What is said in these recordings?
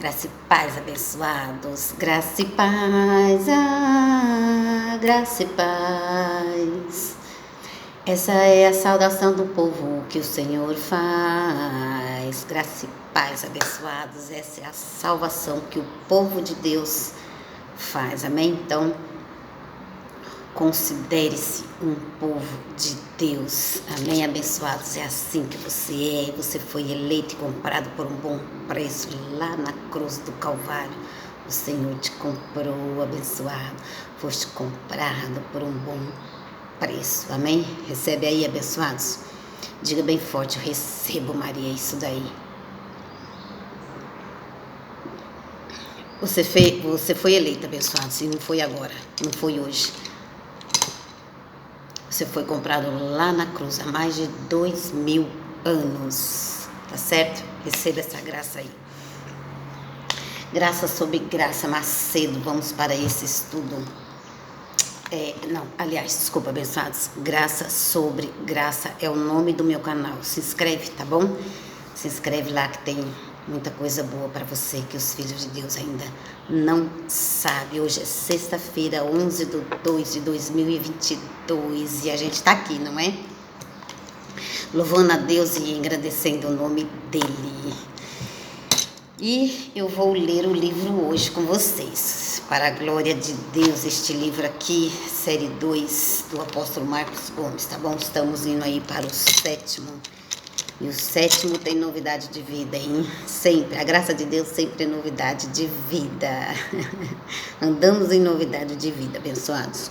Graça e paz, abençoados. Graça e paz, graça e paz. Essa é a saudação do povo que o Senhor faz. Graça e paz, abençoados. Essa é a salvação que o povo de Deus faz. Amém? Então, considere-se um povo de Deus. Amém, abençoados? É assim que você é. Você foi eleito e comprado por um bom preço lá na cruz do Calvário. O Senhor te comprou, abençoado. Foste comprado por um bom preço. Amém? Recebe aí, abençoados. Diga bem forte: eu recebo, Maria, isso daí. Você foi eleito, abençoado. Se não foi agora, não foi hoje. Você foi comprado lá na cruz há mais de 2000 anos, tá certo? Receba essa graça aí. Graça sobre graça, Macedo. Vamos para esse estudo. Desculpa, abençoados. Graça sobre graça é o nome do meu canal. Se inscreve, tá bom? Se inscreve lá que tem muita coisa boa para você que os filhos de Deus ainda não sabem. Hoje é sexta-feira, 11/2/2022 e a gente tá aqui, não é? Louvando a Deus e agradecendo o nome dele. E eu vou ler o livro hoje com vocês. Para a glória de Deus, este livro aqui, série 2 do apóstolo Marcos Gomes, tá bom? Estamos indo aí para o 7º. E o 7º tem novidade de vida, hein? Sempre. A graça de Deus sempre é novidade de vida. Andamos em novidade de vida, abençoados.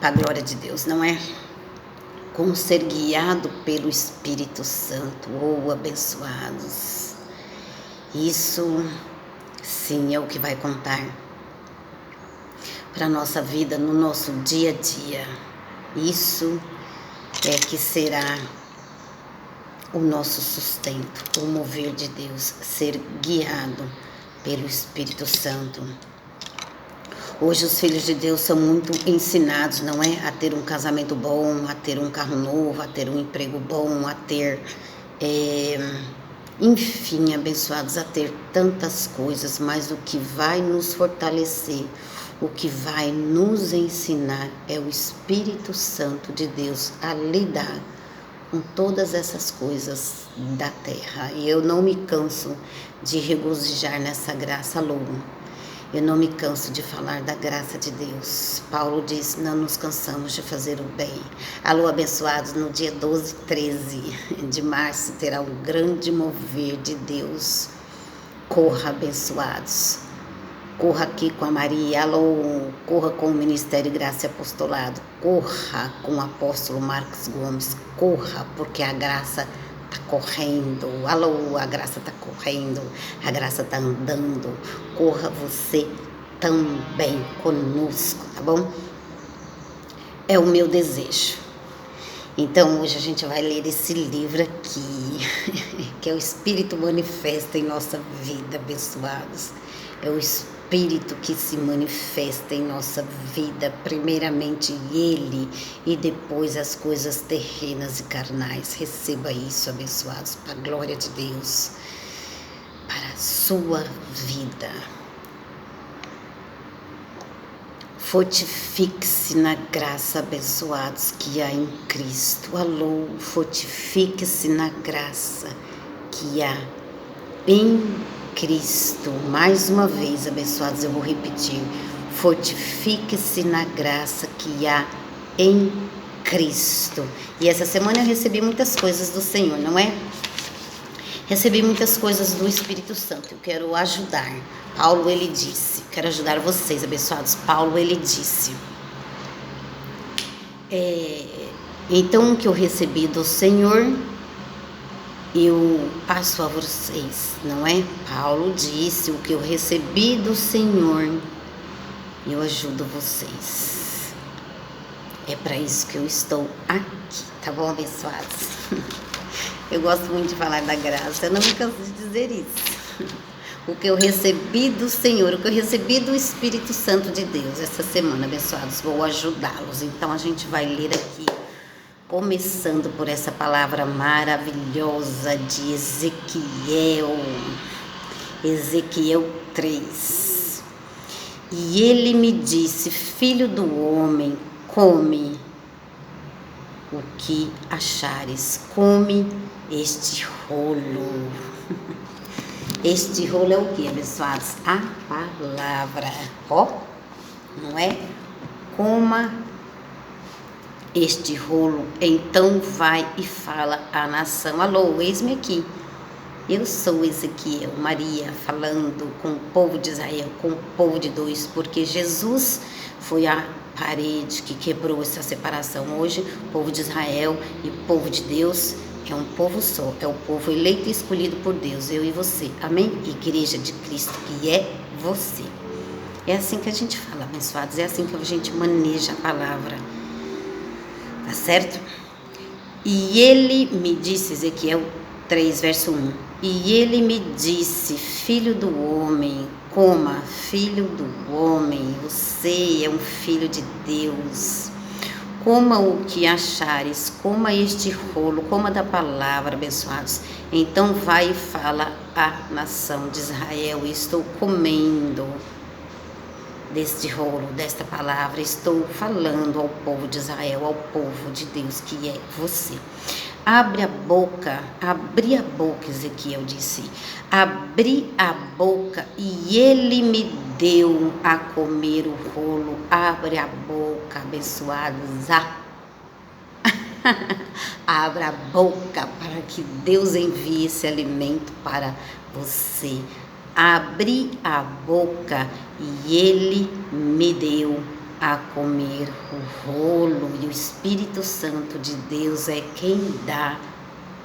Para a glória de Deus, não é? Com ser guiado pelo Espírito Santo, abençoados. Isso, sim, é o que vai contar para a nossa vida, no nosso dia a dia. Isso é que será o nosso sustento, o mover de Deus, ser guiado pelo Espírito Santo. Hoje os filhos de Deus são muito ensinados, não é? A ter um casamento bom, a ter um carro novo, a ter um emprego bom, a ter, enfim, abençoados, a ter tantas coisas, mas o que vai nos fortalecer, o que vai nos ensinar é o Espírito Santo de Deus a lidar com todas essas coisas da terra. E eu não me canso de regozijar nessa graça longa. Eu não me canso de falar da graça de Deus. Paulo diz: não nos cansamos de fazer o bem. Alô, abençoados, no dia 12/13 de março terá um grande mover de Deus. Corra, abençoados. Corra aqui com a Maria, alô, corra com o Ministério Graça e Apostolado, corra com o apóstolo Marcos Gomes, corra, porque a graça está correndo, alô, a graça está correndo, a graça está andando, corra você também conosco, tá bom? É o meu desejo. Então hoje a gente vai ler esse livro aqui, que é o Espírito manifesta em nossa vida, abençoados. É o Espírito que se manifesta em nossa vida, primeiramente Ele e depois as coisas terrenas e carnais. Receba isso, abençoados, para a glória de Deus, para a sua vida. Fortifique-se na graça, abençoados, que há em Cristo. Alô, fortifique-se na graça que há em Cristo. Mais uma vez, abençoados, eu vou repetir. Fortifique-se na graça que há em Cristo. E essa semana eu recebi muitas coisas do Senhor, não é? Recebi muitas coisas do Espírito Santo. Eu quero ajudar. Paulo, ele disse, quero ajudar vocês, abençoados. Paulo, ele disse, então o que eu recebi do Senhor, eu passo a vocês, não é? Paulo disse, o que eu recebi do Senhor, eu ajudo vocês. É para isso que eu estou aqui, tá bom, abençoados? Eu gosto muito de falar da graça, eu não me canso de dizer isso. O que eu recebi do Senhor, o que eu recebi do Espírito Santo de Deus essa semana, abençoados, vou ajudá-los. Então a gente vai ler aqui começando por essa palavra maravilhosa de Ezequiel 3. E ele me disse: filho do homem, come o que achares, come este rolo. Este rolo é o que, abençoados? A palavra, ó, não é? Coma este rolo, então vai e fala à nação. Alô, eis-me aqui. Eu sou Ezequiel, Maria, falando com o povo de Israel, com o povo de Deus, porque Jesus foi a parede que quebrou essa separação. Hoje, o povo de Israel e o povo de Deus é um povo só, é o povo eleito e escolhido por Deus, eu e você. Amém? Igreja de Cristo, que é você. É assim que a gente fala, abençoados, é assim que a gente maneja a palavra. Tá certo? E ele me disse, Ezequiel 3, verso 1. E ele me disse: filho do homem, coma, filho do homem, você é um filho de Deus. Coma o que achares, coma este rolo, coma da palavra, abençoados. Então vai e fala à nação de Israel: estou comendo deste rolo, desta palavra, estou falando ao povo de Israel, ao povo de Deus, que é você. Abri a boca, Ezequiel disse, abri a boca e ele me deu a comer o rolo. Abre a boca, abençoados. Abra a boca para que Deus envie esse alimento para você. Abri a boca e ele me deu a comer o rolo, e o Espírito Santo de Deus é quem dá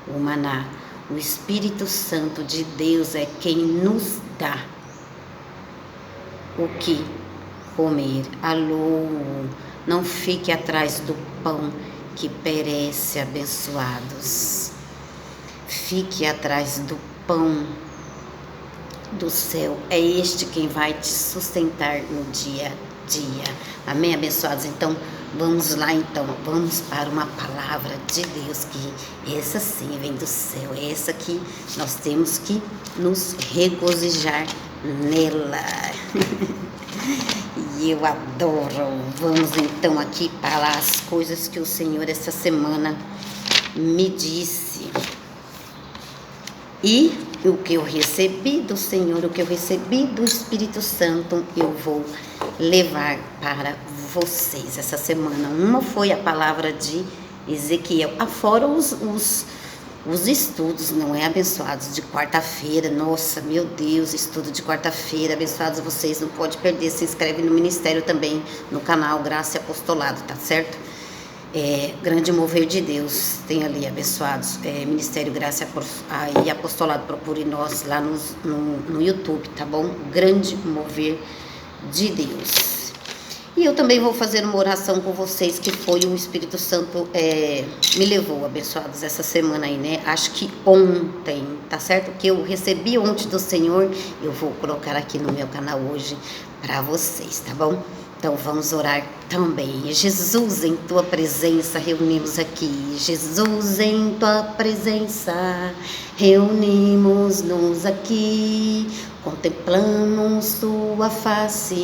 o maná. O Espírito Santo de Deus é quem nos dá o que comer. Alô, não fique atrás do pão que perece, abençoados. Fique atrás do pão do céu. É este quem vai te sustentar no dia a dia. Amém, abençoados? Então, vamos lá, vamos para uma palavra de Deus, que essa sim vem do céu, é essa que nós temos que nos regozijar nela. E eu adoro. Vamos então aqui para as coisas que o Senhor essa semana me disse. E o que eu recebi do Senhor, o que eu recebi do Espírito Santo, eu vou levar para vocês essa semana. Uma foi a palavra de Ezequiel, afora os estudos, não é, abençoados, de quarta-feira. Nossa, meu Deus, estudo de quarta-feira, abençoados vocês, não pode perder. Se inscreve no ministério também, no canal Graça e Apostolado, tá certo? Grande mover de Deus, tem ali, abençoados, Ministério Graça e Apostolado, procure nós lá no YouTube, tá bom? Grande mover de Deus. E eu também vou fazer uma oração com vocês, que foi o Espírito Santo me levou, abençoados, essa semana aí, né? Acho que ontem, tá certo? Que eu recebi ontem do Senhor, eu vou colocar aqui no meu canal hoje para vocês, tá bom? Então vamos orar também. Jesus, em tua presença reunimos aqui. Jesus, em tua presença reunimos-nos aqui. Contemplamos tua face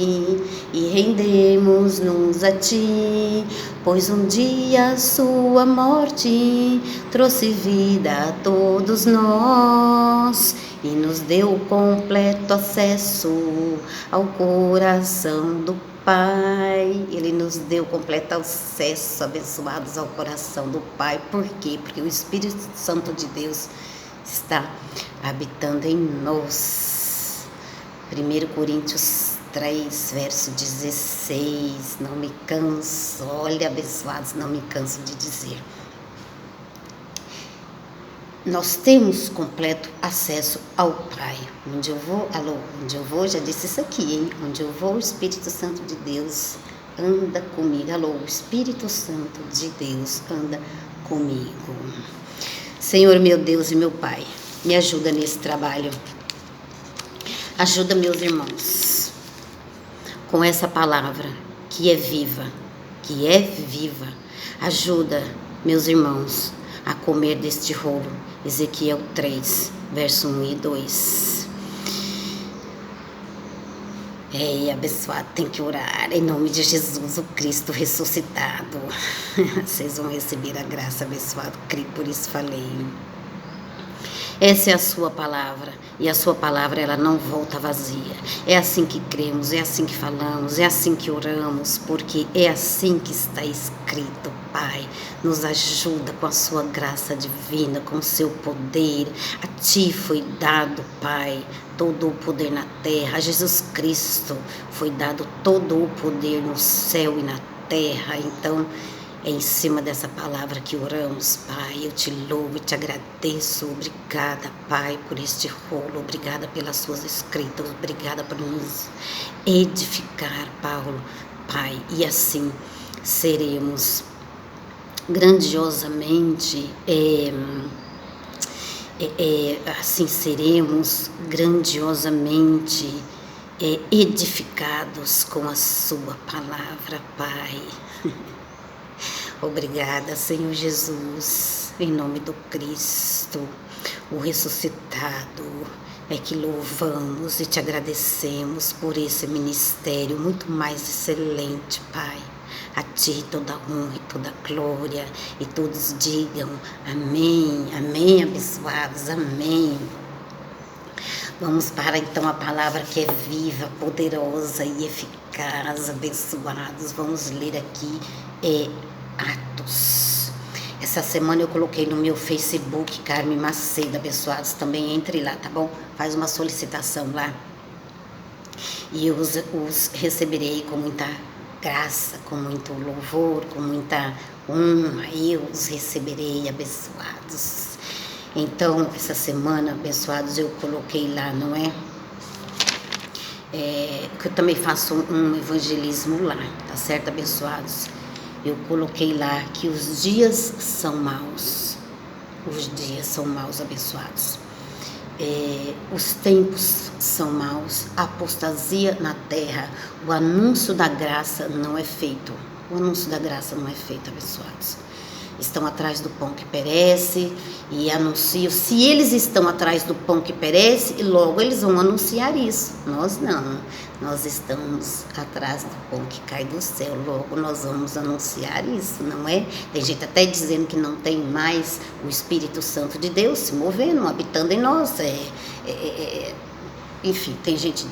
e rendemos-nos a ti, pois um dia sua morte trouxe vida a todos nós e nos deu completo acesso ao coração do Pai. Ele nos deu completo acesso, abençoados, ao coração do Pai. Por quê? Porque o Espírito Santo de Deus está habitando em nós. 1 Coríntios 3, verso 16, não me canso, olha, abençoados, não me canso de dizer. Nós temos completo acesso ao Pai. Onde eu vou, onde eu vou, já disse isso aqui, hein? Onde eu vou, o Espírito Santo de Deus anda comigo. O Espírito Santo de Deus anda comigo. Senhor, meu Deus e meu Pai, me ajuda nesse trabalho. Ajuda meus irmãos com essa palavra que é viva, Ajuda meus irmãos, a comer deste rolo. Ezequiel 3, verso 1 e 2. E abençoado, tem que orar em nome de Jesus, o Cristo ressuscitado. Vocês vão receber a graça, abençoado, creio, por isso falei. Essa é a sua palavra, e a sua palavra ela não volta vazia. É assim que cremos, é assim que falamos, é assim que oramos, porque é assim que está escrito. Pai, nos ajuda com a sua graça divina, com o seu poder. A ti foi dado, Pai, todo o poder na terra. A Jesus Cristo foi dado todo o poder no céu e na terra. Então, é em cima dessa palavra que oramos, Pai. Eu te louvo e te agradeço. Obrigada, Pai, por este rolo. Obrigada pelas suas escritas. Obrigada por nos edificar, Paulo, Pai. E assim seremos grandiosamente, assim seremos grandiosamente edificados com a sua palavra, Pai. Obrigada, Senhor Jesus, em nome do Cristo, o ressuscitado, é que louvamos e te agradecemos por esse ministério muito mais excelente, Pai. A ti toda honra e toda glória, e todos digam amém, amém, abençoados, amém. Vamos para então a palavra que é viva, poderosa e eficaz, abençoados. Vamos ler aqui Atos. Essa semana eu coloquei no meu Facebook, Carmen Macedo, abençoados, também entre lá, tá bom? Faz uma solicitação lá. E eu os receberei com muita graça, com muito louvor, com muita honra. Eu os receberei, abençoados. Então, essa semana, abençoados, eu coloquei lá, não é? Que eu também faço um evangelismo lá, tá certo, abençoados? Eu coloquei lá que os dias são maus. Os dias são maus, abençoados. Os tempos são maus. A apostasia na terra. O anúncio da graça não é feito. O anúncio da graça não é feito, abençoados. Estão atrás do pão que perece e anunciam. Se eles estão atrás do pão que perece, logo eles vão anunciar isso. Nós não. Nós estamos atrás do pão que cai do céu. Logo nós vamos anunciar isso, não é? Tem gente até dizendo que não tem mais o Espírito Santo de Deus se movendo, habitando em nós. Enfim, tem gente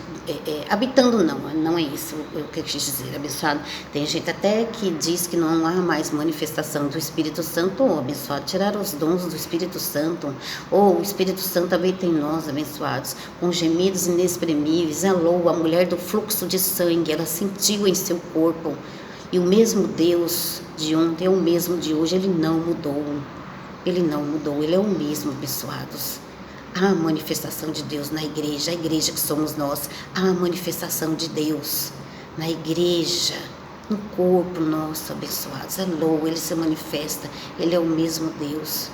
habitando, não é isso o que eu quis dizer, abençoado. Tem gente até que diz que não há mais manifestação do Espírito Santo, abençoado, tiraram os dons do Espírito Santo, ou o Espírito Santo habita em nós, abençoados, com gemidos inexprimíveis. Alô, a mulher do fluxo de sangue, ela sentiu em seu corpo, e o mesmo Deus de ontem é o mesmo de hoje, ele não mudou, ele é o mesmo, abençoados. Há a manifestação de Deus na igreja, a igreja que somos nós. Há a manifestação de Deus na igreja, no corpo nosso, abençoados. Alô, ele se manifesta, ele é o mesmo Deus.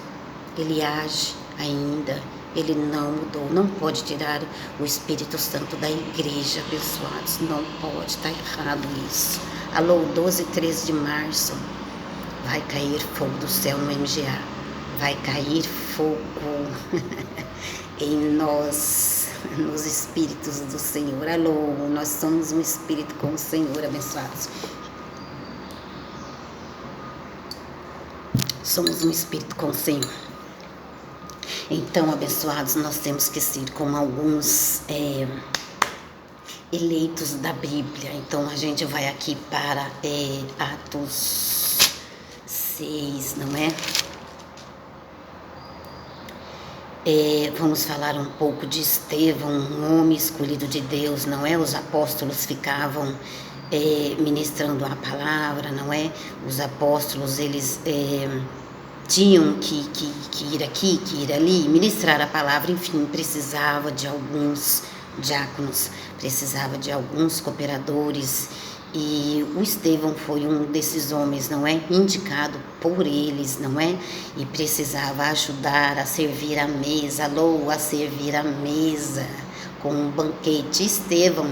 Ele age ainda, ele não mudou. Não pode tirar o Espírito Santo da igreja, abençoados. Não pode, está errado isso. Alô, 12 e 13 de março, vai cair fogo do céu no MGA. Vai cair fogo em nós, nos espíritos do Senhor. Alô, nós somos um espírito com o Senhor, abençoados. Somos um espírito com o Senhor. Então, abençoados, nós temos que ser como alguns eleitos da Bíblia. Então, a gente vai aqui para Atos 6, não é? Vamos falar um pouco de Estevão, um homem escolhido de Deus, não é? Os apóstolos ficavam ministrando a palavra, não é? Os apóstolos, eles tinham que ir aqui, que ir ali, ministrar a palavra, enfim, precisava de alguns diáconos, precisava de alguns cooperadores. E o Estevão foi um desses homens, não é? Indicado por eles, não é? E precisava ajudar a servir a mesa, alô, a servir a mesa com um banquete. Estevão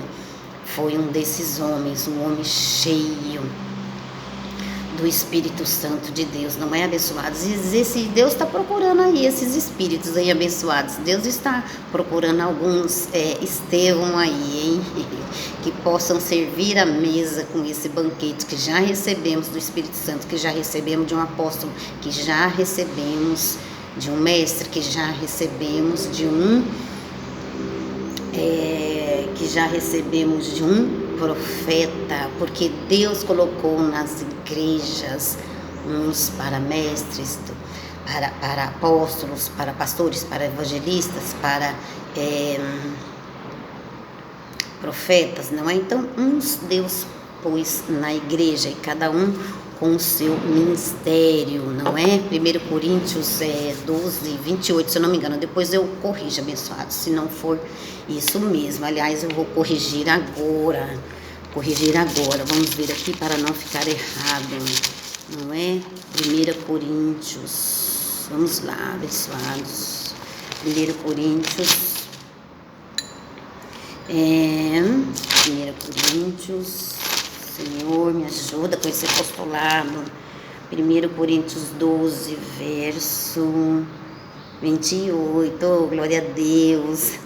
foi um desses homens, um homem cheio do Espírito Santo de Deus, não é, abençoados? E esse Deus está procurando aí esses espíritos aí abençoados. Deus está procurando alguns Estevão aí, hein? Que possam servir a mesa com esse banquete que já recebemos do Espírito Santo, que já recebemos de um apóstolo, que já recebemos de um mestre, que já recebemos de um profeta, porque Deus colocou nas igrejas uns para mestres, para apóstolos, para pastores, para evangelistas, para profetas, não é? Então, uns Deus pôs na igreja e cada um com o seu ministério, não é? 1 Coríntios 12, 28, se eu não me engano. Depois eu corrijo, abençoado, se não for isso mesmo. Aliás, eu vou corrigir agora. Vamos ver aqui para não ficar errado, não é? 1 Coríntios, vamos lá, abençoados. 1 Coríntios, 1 Coríntios, Senhor, me ajuda com esse apostolado. 1 Coríntios 12, verso 28, oh, glória a Deus.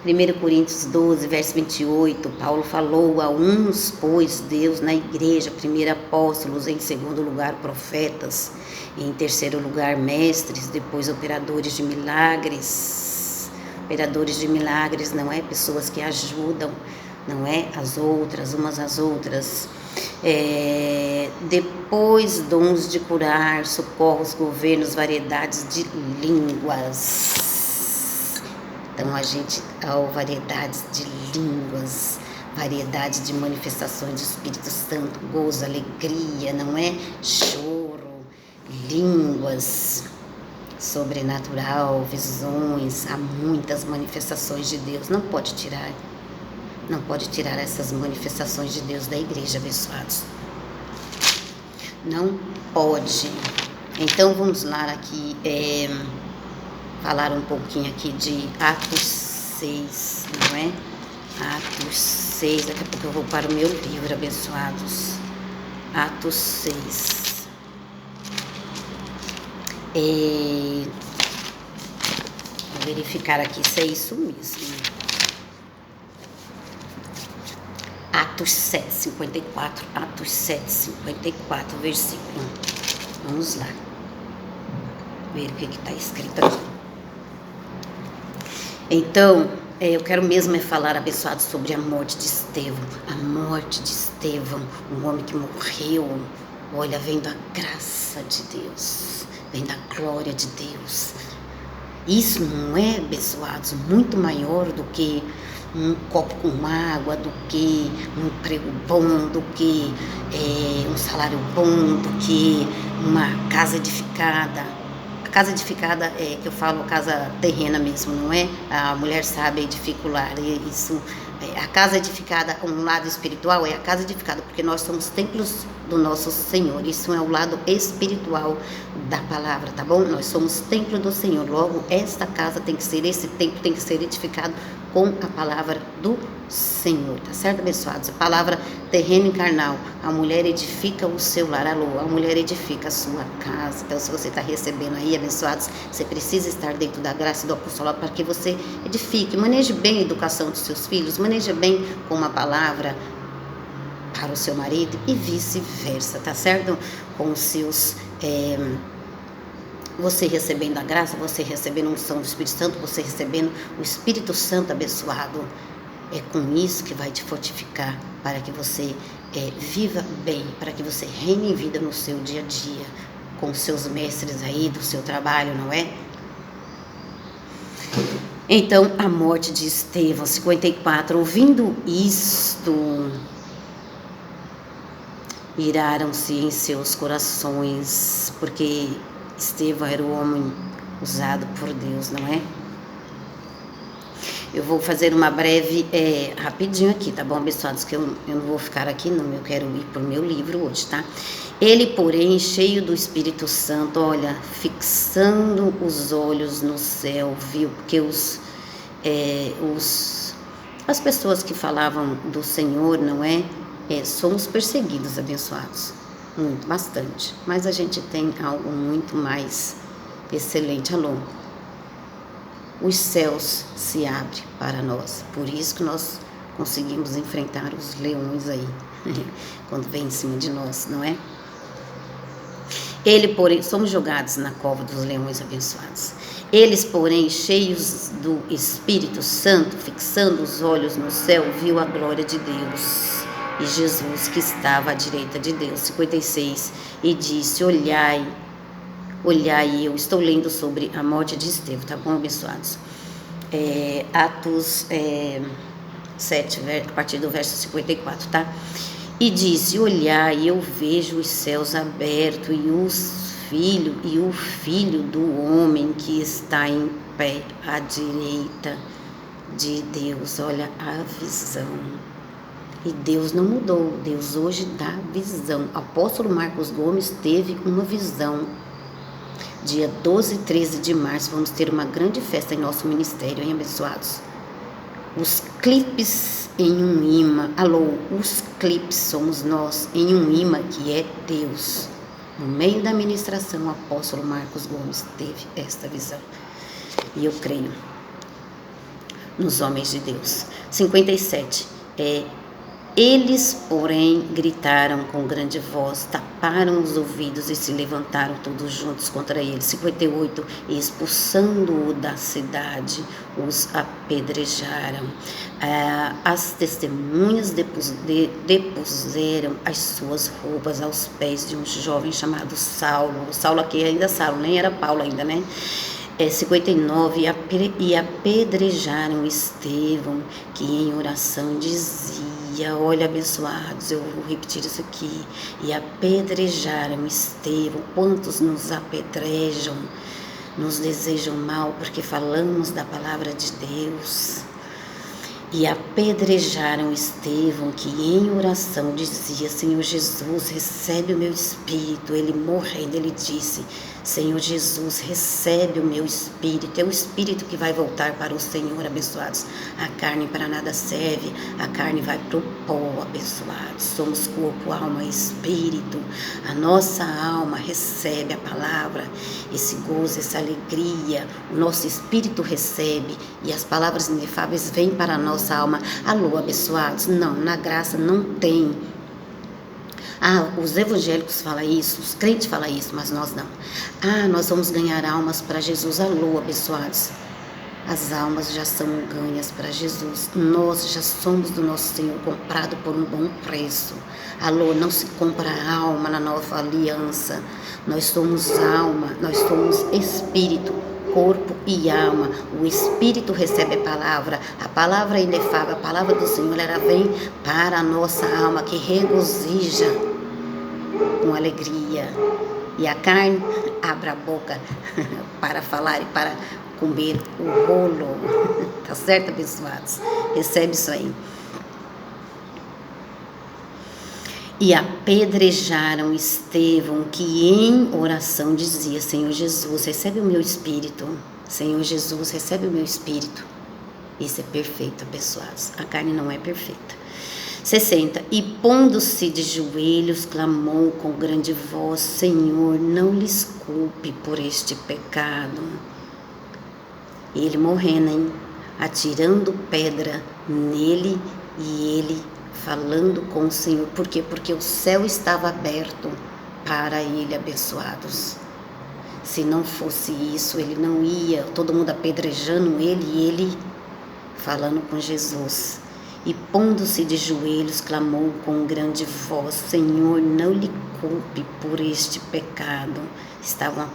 1 Coríntios 12, verso 28, Paulo falou: a uns pôs Deus na igreja, primeiro apóstolos, em segundo lugar profetas, em terceiro lugar mestres, depois operadores de milagres. Operadores de milagres, não é? Pessoas que ajudam, não é? As outras, umas às outras. Depois dons de curar, socorros, governos, variedades de línguas. Então variedades de línguas, variedade de manifestações do Espírito Santo, gozo, alegria, não é? Choro, línguas, sobrenatural, visões, há muitas manifestações de Deus, não pode tirar essas manifestações de Deus da igreja, abençoados. Não pode. Então vamos lá aqui, falar um pouquinho aqui de Atos 6, não é? Atos 6, daqui a pouco eu vou para o meu livro, abençoados. Atos 6. Vou verificar aqui se é isso mesmo. Atos 7, 54. Atos 7, 54, versículo 1. Vamos lá. Ver o que está escrito aqui. Então, eu quero mesmo falar, abençoado, sobre a morte de Estevão. A morte de Estevão, um homem que morreu, olha, vem da graça de Deus, vem da glória de Deus. Isso não é, abençoados, muito maior do que um copo com água, do que um emprego bom, do que um salário bom, do que uma casa edificada. Casa edificada, que eu falo casa terrena mesmo, não é? A mulher sabe edificar isso. A casa edificada, um lado espiritual, é a casa edificada, porque nós somos templos do nosso Senhor. Isso é o lado espiritual da palavra, tá bom? Nós somos templo do Senhor. Logo, esta casa tem que ser, esse templo tem que ser edificado com a palavra do Senhor, tá certo, abençoados? A palavra terreno e carnal, a mulher edifica o seu lar, alô, a mulher edifica a sua casa. Então, se você está recebendo aí, abençoados, você precisa estar dentro da graça e do apostolado para que você edifique, maneje bem a educação dos seus filhos, maneje bem com uma palavra para o seu marido e vice-versa, tá certo? Com os seus... você recebendo a graça, você recebendo a unção do Espírito Santo, você recebendo o Espírito Santo abençoado, é com isso que vai te fortificar para que você viva bem, para que você reine em vida no seu dia a dia, com os seus mestres aí do seu trabalho, não é? Então, a morte de Estevão, 54, ouvindo isto, iraram-se em seus corações, porque Estevão era o homem usado por Deus, não é? Eu vou fazer uma breve, rapidinho aqui, tá bom, abençoados? Que eu não vou ficar aqui, não, eu quero ir pro meu livro hoje, tá? Ele, porém, cheio do Espírito Santo, olha, fixando os olhos no céu, viu, porque as pessoas que falavam do Senhor, não é? Somos perseguidos, abençoados. muito, bastante. Mas a gente tem algo muito mais excelente. Alô, os céus se abrem para nós. Por isso que nós conseguimos enfrentar os leões aí, quando vem em cima de nós, não é? Porém, somos jogados na cova dos leões abençoados. Eles, porém, cheios do Espírito Santo, fixando os olhos no céu, viu a glória de Deus e Jesus que estava à direita de Deus. 56. E disse: olhai, eu estou lendo sobre a morte de Estevão, tá bom, abençoados? Atos 7, a partir do verso 54, tá? E disse: olhai, eu vejo os céus abertos e o filho do homem que está em pé à direita de Deus. Olha a visão. E Deus não mudou, Deus hoje dá visão. O apóstolo Marcos Gomes teve uma visão. Dia 12 e 13 de março vamos ter uma grande festa em nosso ministério, hein, abençoados? Os clipes em um imã. Alô, os clipes somos nós em um imã que é Deus. No meio da ministração, o apóstolo Marcos Gomes teve esta visão. E eu creio nos homens de Deus. 57. Eles, porém, gritaram com grande voz, taparam os ouvidos e se levantaram todos juntos contra ele. 58. E expulsando-o da cidade, os apedrejaram. As testemunhas depuseram as suas roupas aos pés de um jovem chamado Saulo. Saulo aqui ainda Saulo, nem era Paulo ainda, né? 59. E apedrejaram Estevão, que em oração dizia, olha, abençoados, eu vou repetir isso aqui. E apedrejaram Estevão. Quantos nos apedrejam, nos desejam mal, porque falamos da palavra de Deus. E apedrejaram Estevão, que em oração dizia, Senhor Jesus, recebe o meu espírito. Ele morrendo, ele disse, Senhor Jesus, recebe o meu espírito. É o espírito que vai voltar para o Senhor, abençoados. A carne para nada serve, a carne vai para o pó, abençoados. Somos corpo, alma e espírito. A nossa alma recebe a palavra, esse gozo, essa alegria. O nosso espírito recebe e as palavras inefáveis vêm para a nossa alma. Alô, abençoados? Não, na graça não tem. Os evangélicos falam isso, os crentes falam isso, mas nós não. Nós vamos ganhar almas para Jesus. Alô, abençoados. As almas já são ganhas para Jesus. Nós já somos do nosso Senhor, comprado por um bom preço. Alô, não se compra alma na nova aliança. Nós somos alma, nós somos espírito, corpo e alma. O espírito recebe a palavra inefável, a palavra do Senhor, ela vem para a nossa alma, que regozija com alegria. E a carne abre a boca para falar e para comer o rolo. Tá certo, abençoados? Recebe isso aí. E apedrejaram Estevão, que em oração dizia, Senhor Jesus, recebe o meu espírito. Senhor Jesus, recebe o meu espírito. Isso é perfeito, abençoados. A carne não é perfeita. 60. E pondo-se de joelhos, clamou com grande voz, Senhor, não lhes culpe por este pecado. Ele morrendo, hein? Atirando pedra nele e ele falando com o Senhor. Por quê? Porque o céu estava aberto para ele, abençoados. Se não fosse isso, ele não ia, todo mundo apedrejando ele e ele falando com Jesus. E pondo-se de joelhos, clamou com grande voz, Senhor, não lhe culpe por este pecado. Estavam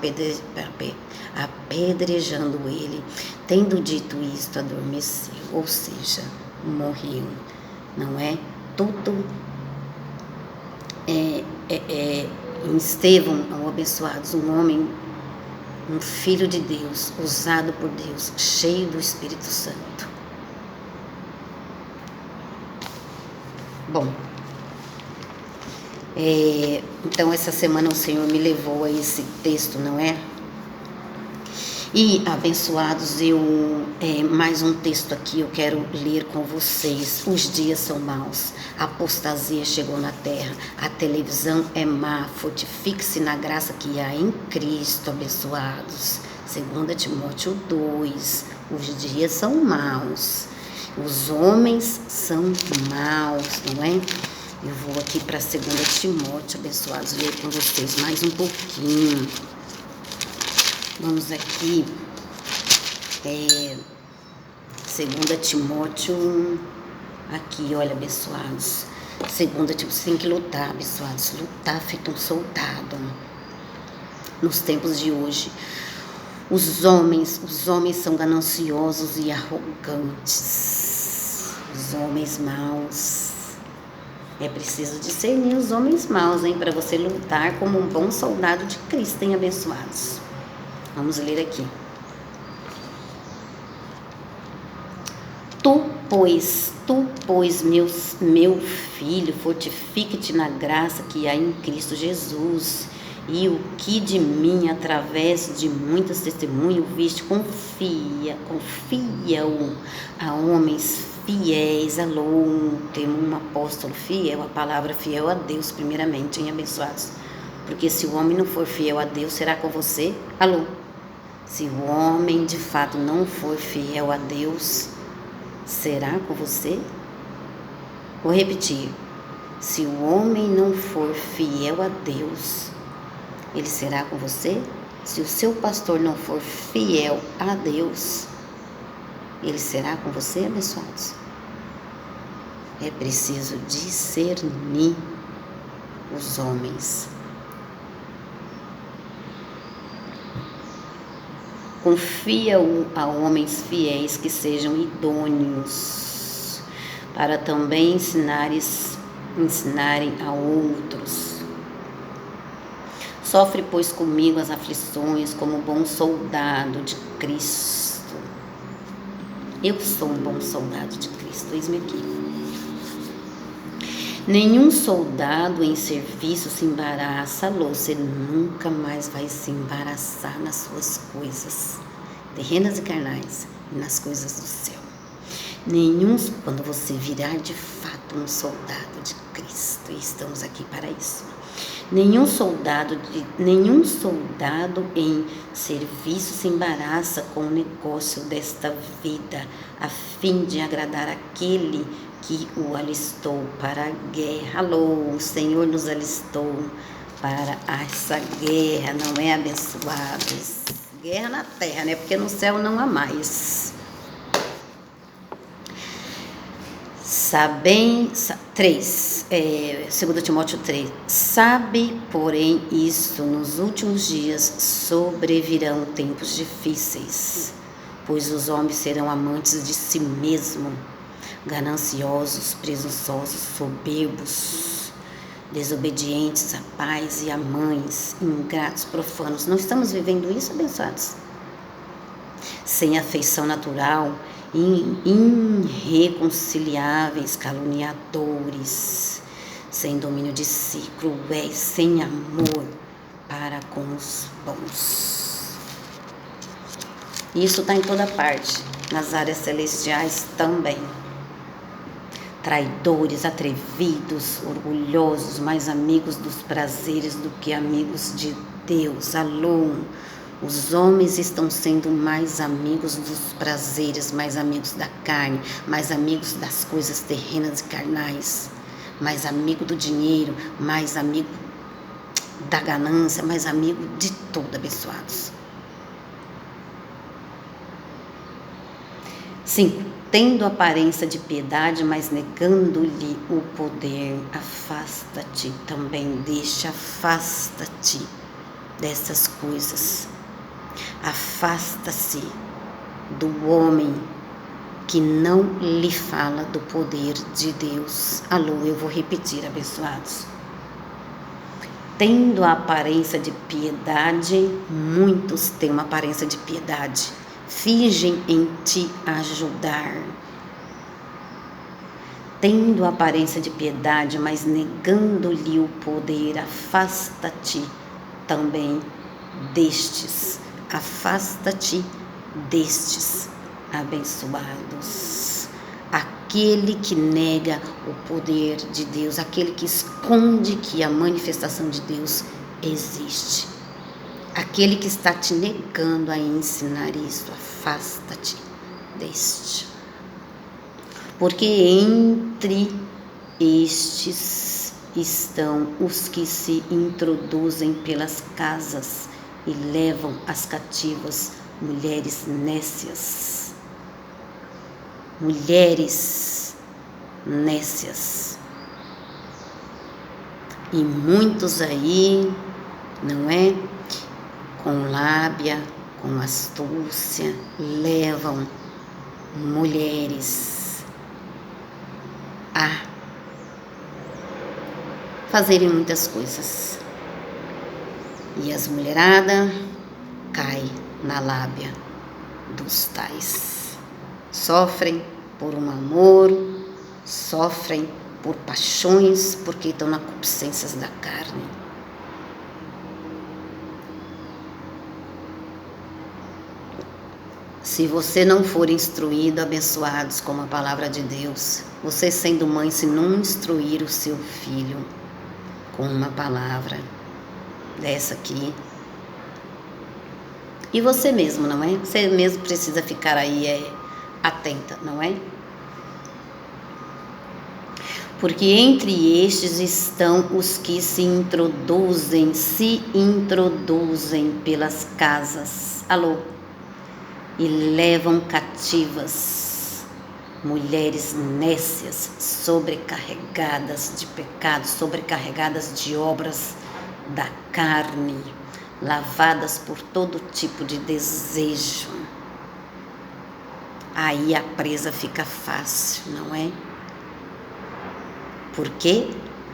apedrejando ele. Tendo dito isto, adormeceu, ou seja, morreu. Não é? Tudo em Estevão, abençoados, um homem, um filho de Deus, usado por Deus, cheio do Espírito Santo. Bom, então essa semana o Senhor me levou a esse texto, não é? E, abençoados, mais um texto aqui eu quero ler com vocês. Os dias são maus, a apostasia chegou na terra, a televisão é má, fortifique-se na graça que há em Cristo, abençoados. 2 Timóteo 2, os dias são maus, os homens são maus, não é? Eu vou aqui para 2 Timóteo, abençoados, ler com vocês mais um pouquinho. Vamos aqui, 2 Timóteo, aqui, olha, abençoados. 2 Timóteo, você tem que lutar, abençoados, lutar feito um soldado. Nos tempos de hoje, os homens são gananciosos e arrogantes. Os homens maus. É preciso discernir os homens maus, hein, para você lutar como um bom soldado de Cristo, hein, abençoados. Vamos ler aqui. Tu, pois, meu filho, fortifique-te na graça que há em Cristo Jesus, e o que de mim, através de muitos testemunhos, viste, confia-o a homens fiéis. Alô, temos um apóstolo fiel, a palavra fiel a Deus, primeiramente, hein, abençoados? Porque se o homem não for fiel a Deus, será com você? Alô? Se o homem de fato não for fiel a Deus, será com você? Vou repetir. Se o homem não for fiel a Deus, ele será com você? Se o seu pastor não for fiel a Deus, ele será com você, abençoados? É preciso discernir os homens. Confia-o a homens fiéis que sejam idôneos, para também ensinarem a outros. Sofre, pois, comigo as aflições como bom soldado de Cristo. Eu sou um bom soldado de Cristo, eis-me aqui. Nenhum soldado em serviço se embaraça. Alô, você nunca mais vai se embaraçar nas suas coisas terrenas e carnais e nas coisas do céu. Quando você virar de fato um soldado de Cristo, e estamos aqui para isso. Nenhum soldado em serviço se embaraça com o negócio desta vida, a fim de agradar aquele que o alistou para a guerra. Alô, o Senhor nos alistou para essa guerra, não é, abençoados? Guerra na terra, né? Porque no céu não há mais. 2 Timóteo 3. Sabe, porém, isto, nos últimos dias sobrevirão tempos difíceis, pois os homens serão amantes de si mesmos, gananciosos, presunçosos, soberbos, desobedientes a pais e a mães, ingratos, profanos. Não estamos vivendo isso, abençoados? Sem afeição natural, irreconciliáveis, caluniadores, sem domínio de si, cruéis, sem amor para com os bons. Isso está em toda parte, nas áreas celestiais também. Traidores, atrevidos, orgulhosos, mais amigos dos prazeres do que amigos de Deus. Alô, os homens estão sendo mais amigos dos prazeres, mais amigos da carne, mais amigos das coisas terrenas e carnais, mais amigo do dinheiro, mais amigo da ganância, mais amigo de tudo, abençoados. 5. Tendo aparência de piedade, mas negando-lhe o poder, afasta-te também afasta-te dessas coisas. Afasta-se do homem que não lhe fala do poder de Deus. Alô, eu vou repetir, abençoados. Tendo a aparência de piedade, muitos têm uma aparência de piedade, fingem em te ajudar. Tendo a aparência de piedade, mas negando-lhe o poder, afasta-te também destes. afasta-te destes abençoados. Aquele que nega o poder de Deus, aquele que esconde que a manifestação de Deus existe, aquele que está te negando a ensinar isso, afasta-te deste. Porque entre estes estão os que se introduzem pelas casas e levam as cativas mulheres nécias. Mulheres nécias. E muitos aí, não é? Com lábia, com astúcia, levam mulheres a fazerem muitas coisas. E as mulheradas caem na lábia dos tais. Sofrem por um amor, sofrem por paixões, porque estão na concupiscências da carne. Se você não for instruído, abençoados com a palavra de Deus, você sendo mãe, se não instruir o seu filho com uma palavra dessa aqui, e você mesmo, não é? Você mesmo precisa ficar aí atenta, não é? Porque entre estes estão os que se introduzem pelas casas. Alô? E levam cativas mulheres nécias, sobrecarregadas de pecados, sobrecarregadas de obras da carne, lavadas por todo tipo de desejo. Aí a presa fica fácil, não é? Porque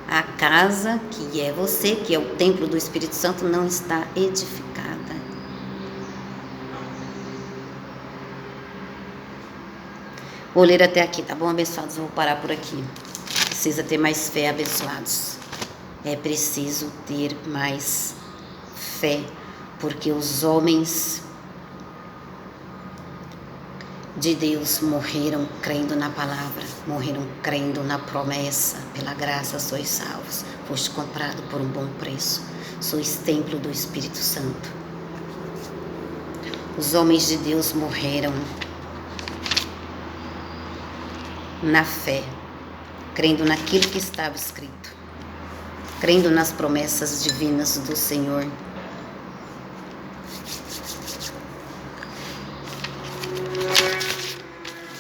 a casa que é você, que é o templo do Espírito Santo, não está edificada. Vou ler até aqui, tá bom, abençoados? Vou parar por aqui. Precisa ter mais fé, abençoados. É preciso ter mais fé, porque os homens de Deus morreram crendo na palavra, morreram crendo na promessa. Pela graça sois salvos, foste comprado por um bom preço, sois templo do Espírito Santo. Os homens de Deus morreram na fé, crendo naquilo que estava escrito, crendo nas promessas divinas do Senhor.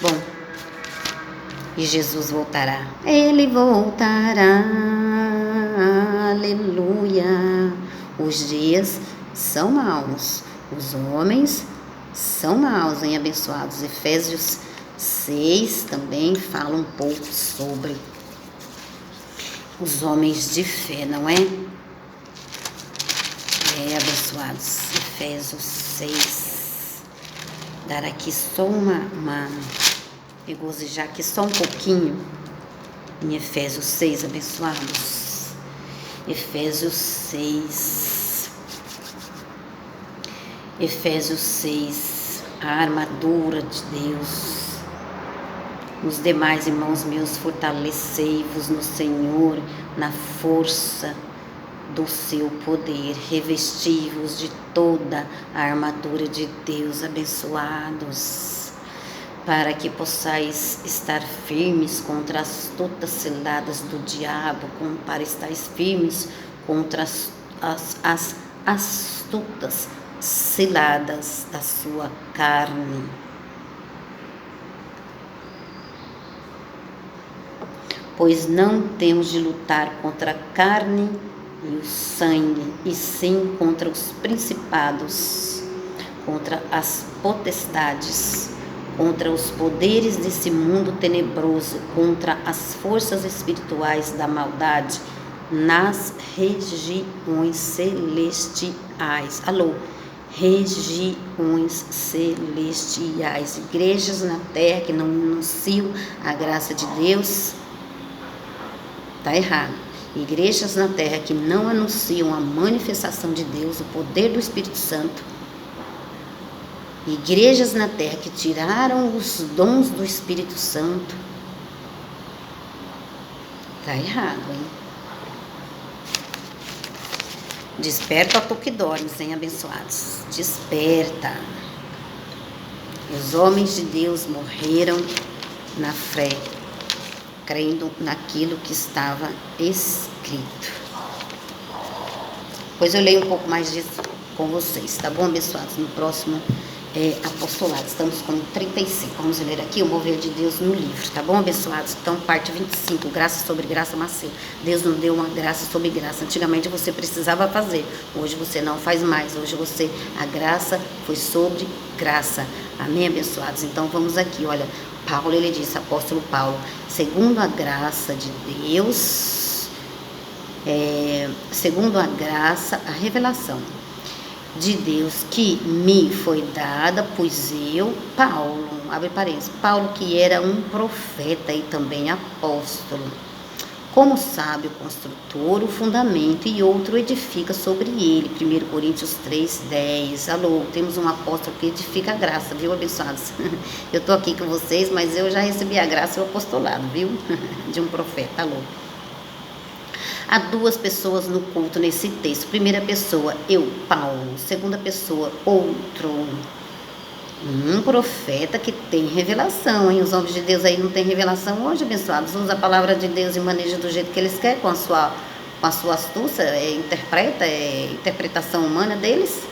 Bom, e Jesus voltará. Ele voltará, aleluia. Os dias são maus, os homens são maus, hein, abençoados. Efésios 6 também fala um pouco sobre os homens de fé, não é? Abençoados, Efésios 6. Dar aqui só uma regozijar aqui só um pouquinho em Efésios 6, abençoados. Efésios 6. Efésios 6, a armadura de Deus. Os demais irmãos meus, fortalecei-vos no Senhor, na força do seu poder, revesti-vos de toda a armadura de Deus, abençoados, para que possais estar firmes contra as astutas ciladas do diabo, para estar firmes contra as astutas ciladas da sua carne. Pois não temos de lutar contra a carne e o sangue, e sim contra os principados, contra as potestades, contra os poderes desse mundo tenebroso, contra as forças espirituais da maldade nas regiões celestiais. Alô? Regiões celestiais. Igrejas na terra que não anunciam a graça de Deus, está errado. Igrejas na terra que não anunciam a manifestação de Deus, o poder do Espírito Santo, igrejas na terra que tiraram os dons do Espírito Santo, tá errado, hein? Desperta, ó tu que dormes, hein, abençoados? Desperta. Os homens de Deus morreram na fé, crendo naquilo que estava escrito. Pois eu leio um pouco mais disso com vocês, tá bom, abençoados? No próximo apostolado, estamos com 35. Vamos ler aqui o mover de Deus no livro, tá bom, abençoados? Então, parte 25, graça sobre graça, Macedo. Deus nos deu uma graça sobre graça. Antigamente você precisava fazer, hoje você não faz mais. Hoje a graça foi sobre graça. Amém, abençoados? Então, vamos aqui, olha, Paulo, ele disse, apóstolo Paulo, segundo a graça de Deus, segundo a graça, a revelação de Deus que me foi dada, pois eu, Paulo, abre parênteses, Paulo que era um profeta e também apóstolo, como sabe o construtor, o fundamento e outro edifica sobre ele, 1 Coríntios 3:10, alô, temos um apóstolo que edifica a graça, viu, abençoados? Eu tô aqui com vocês, mas eu já recebi a graça e o apostolado, viu, de um profeta, alô. Há duas pessoas no culto nesse texto. Primeira pessoa, eu, Paulo. Segunda pessoa, outro. Um profeta que tem revelação, hein? Os homens de Deus aí não têm revelação hoje, abençoados. Usa a palavra de Deus e maneja do jeito que eles querem, com a sua astúcia, interpretação humana deles.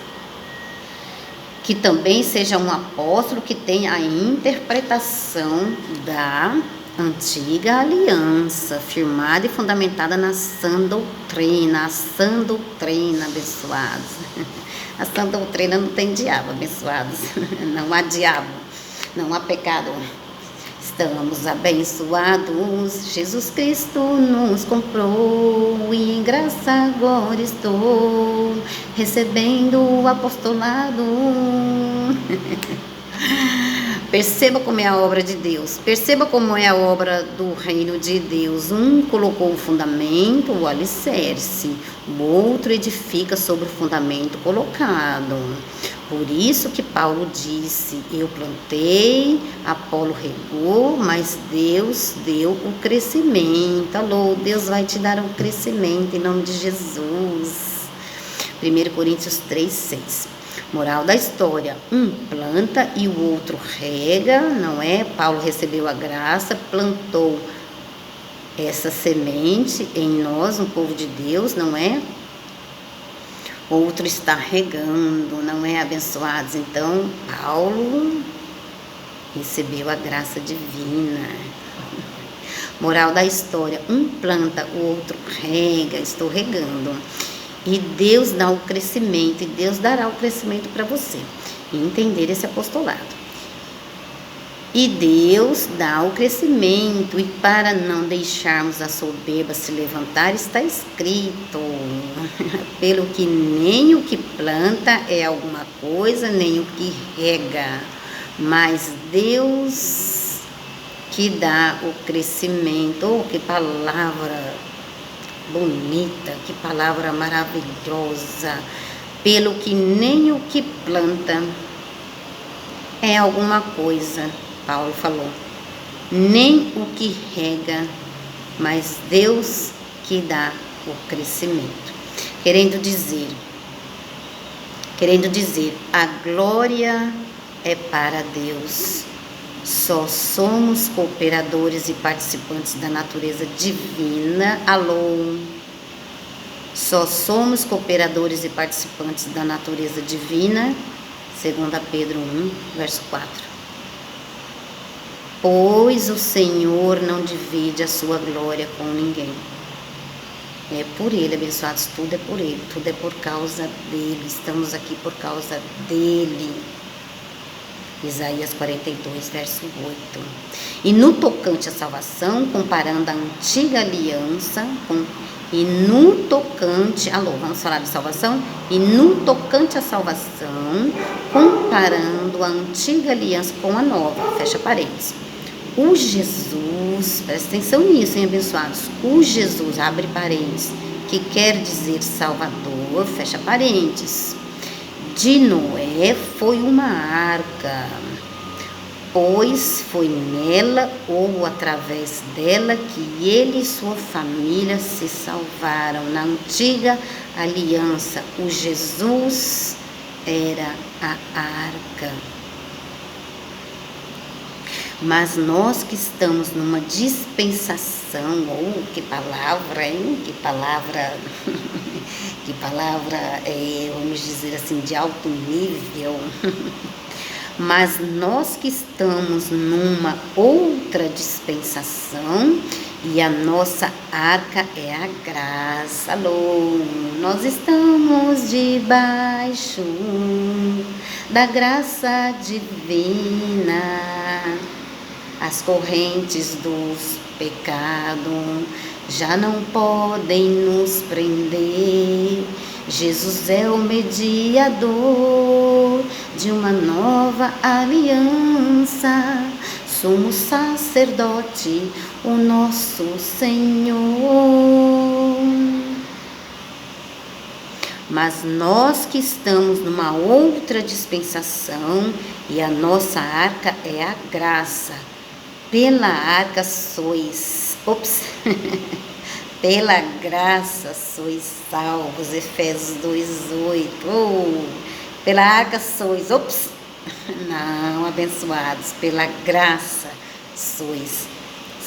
Que também seja um apóstolo que tenha a interpretação da antiga aliança, firmada e fundamentada na sã doutrina, abençoados. A sã doutrina não tem diabo, abençoados. Não há diabo, não há pecado. Estamos abençoados, Jesus Cristo nos comprou e em graça agora estou recebendo o apostolado. Perceba como é a obra de Deus, perceba como é a obra do reino de Deus. Um colocou o fundamento, o alicerce, o outro edifica sobre o fundamento colocado. Por isso que Paulo disse, eu plantei, Apolo regou, mas Deus deu o crescimento. Alô, Deus vai te dar um crescimento em nome de Jesus. 1 Coríntios 3:6. Moral da história, um planta e o outro rega, não é? Paulo recebeu a graça, plantou essa semente em nós, um povo de Deus, não é? Outro está regando, não é, abençoados? Então, Paulo recebeu a graça divina. Moral da história, um planta, o outro rega, estou regando. E Deus dá o crescimento, e Deus dará o crescimento para você. E entender esse apostolado. E Deus dá o crescimento, e para não deixarmos a soberba se levantar, está escrito, pelo que nem o que planta é alguma coisa, nem o que rega, mas Deus que dá o crescimento. Oh, que palavra bonita, que palavra maravilhosa. Pelo que nem o que planta é alguma coisa, Paulo falou, nem o que rega, mas Deus que dá o crescimento. Querendo dizer, a glória é para Deus. Só somos cooperadores e participantes da natureza divina. Alô! Só somos cooperadores e participantes da natureza divina. 2 Pedro 1, verso 4. Pois o Senhor não divide a sua glória com ninguém. É por Ele, abençoados, tudo é por Ele, tudo é por causa dEle. Estamos aqui por causa dEle. Isaías 42, verso 8. E no tocante à salvação, comparando a antiga aliança vamos falar de salvação? E no tocante à salvação, comparando a antiga aliança com a nova, fecha parênteses. O Jesus, presta atenção nisso, hein, abençoados? O Jesus, abre parênteses, que quer dizer Salvador, fecha parênteses, de Noé foi uma arca, pois foi nela ou através dela que ele e sua família se salvaram. Na antiga aliança, o Jesus era a arca. Mas nós que estamos numa dispensação, que palavra, hein? Que palavra, vamos dizer assim, de alto nível. Mas nós que estamos numa outra dispensação e a nossa arca é a graça. Alô, nós estamos debaixo da graça divina. As correntes dos pecados já não podem nos prender. Jesus é o mediador de uma nova aliança. Somos sacerdote, o nosso Senhor. Mas nós que estamos numa outra dispensação e a nossa arca é a graça. Pela arca sois, pela graça sois salvos, Efésios 2:8. Pela arca sois, não, abençoados, pela graça sois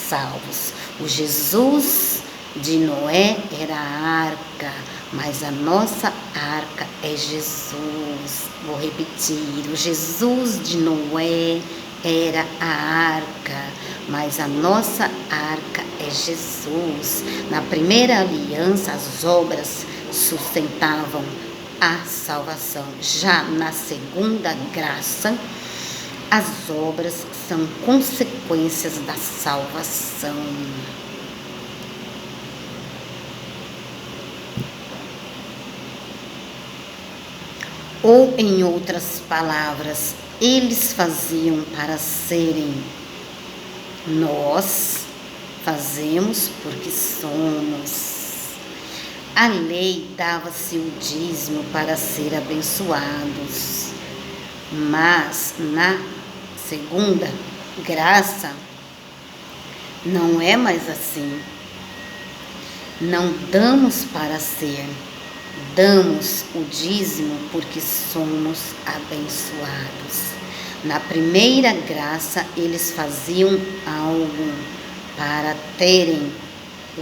salvos. O Jesus de Noé era a arca, mas a nossa arca é Jesus. Vou repetir, o Jesus de Noé era a arca, mas a nossa arca é Jesus. Na primeira aliança, as obras sustentavam a salvação. Já na segunda graça, as obras são consequências da salvação. Ou, em outras palavras, eles faziam para serem, nós fazemos porque somos. A lei dava-se o dízimo para ser abençoados, mas na segunda graça não é mais assim. Não damos para ser, damos o dízimo porque somos abençoados. Na primeira graça, eles faziam algo para terem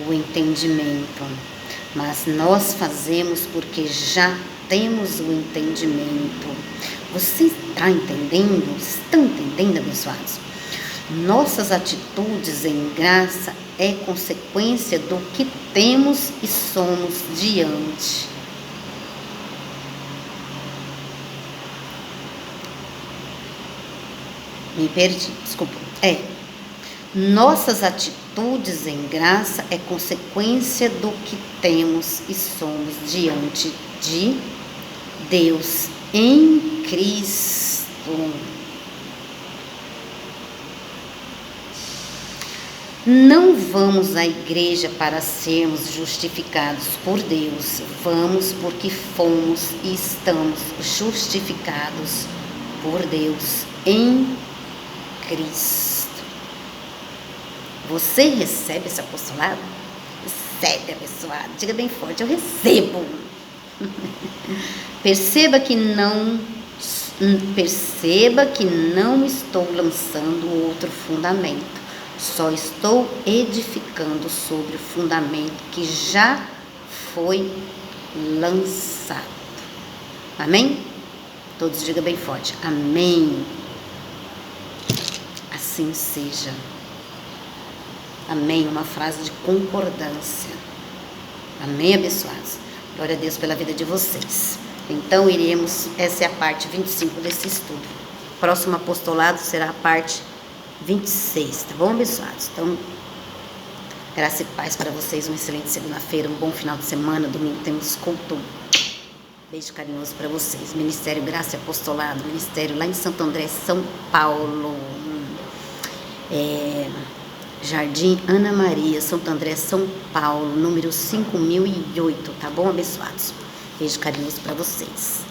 o entendimento, mas nós fazemos porque já temos o entendimento. Você está entendendo? Estão entendendo, abençoados? Nossas atitudes em graça é consequência do que temos e somos diante. Me perdi, desculpa. Nossas atitudes em graça é consequência do que temos e somos diante de Deus em Cristo. Não vamos à igreja para sermos justificados por Deus. Vamos porque fomos e estamos justificados por Deus em Cristo. Você recebe esse apostolado? Recebe, abençoado. Diga bem forte, eu recebo. Perceba que não estou lançando outro fundamento. Só estou edificando sobre o fundamento que já foi lançado. Amém? Todos digam bem forte. Amém. Assim seja. Amém. Uma frase de concordância. Amém, abençoados. Glória a Deus pela vida de vocês. Então, essa é a parte 25 desse estudo. Próximo apostolado será a parte 26, tá bom, abençoados? Então, graça e paz para vocês, uma excelente segunda-feira, um bom final de semana. Domingo temos culto. Beijo carinhoso para vocês. Ministério Graça e Apostolado, ministério lá em Santo André, São Paulo. Jardim Ana Maria, Santo André, São Paulo, número 5008, tá bom, abençoados? Beijo carinhoso para vocês.